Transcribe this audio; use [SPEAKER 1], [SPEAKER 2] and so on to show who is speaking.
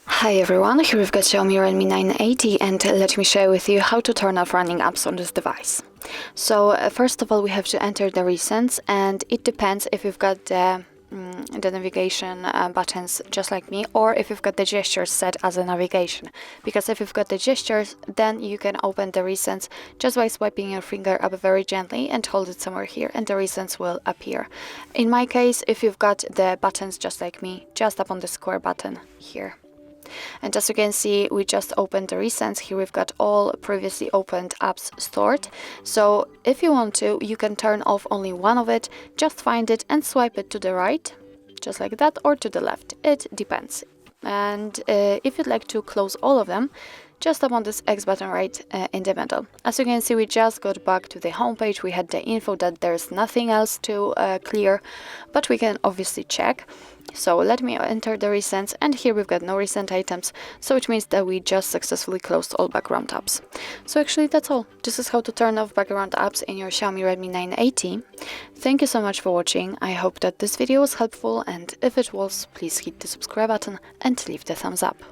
[SPEAKER 1] Hi everyone, here we've got Xiaomi Redmi 9AT and let me share with you how to turn off running apps on this device. So first of all we have to enter the recents, and it depends if you've got the navigation buttons just like me, or if you've got the gestures set as a navigation, because if you've got the gestures then you can open the recents just by swiping your finger up very gently and hold it somewhere here and the recents will appear. In my case, if you've got the buttons just like me, just tap on the square button here. And as you can see, we just opened the recents. Here we've got all previously opened apps stored. So if you want to, you can turn off only one of it, just find it and swipe it to the right, just like that, or to the left. It depends. And if you'd like to close all of them, just tap on this X button right in the middle. As you can see, we just got back to the home page. We had the info that there's nothing else to clear, but we can obviously check. So let me enter the recents, and here we've got no recent items, so it means that we just successfully closed all background apps. So actually that's all. This is how to turn off background apps in your Xiaomi Redmi 9AT. Thank you so much for watching. I hope that this video was helpful, and if it was, please hit the subscribe button and leave the thumbs up.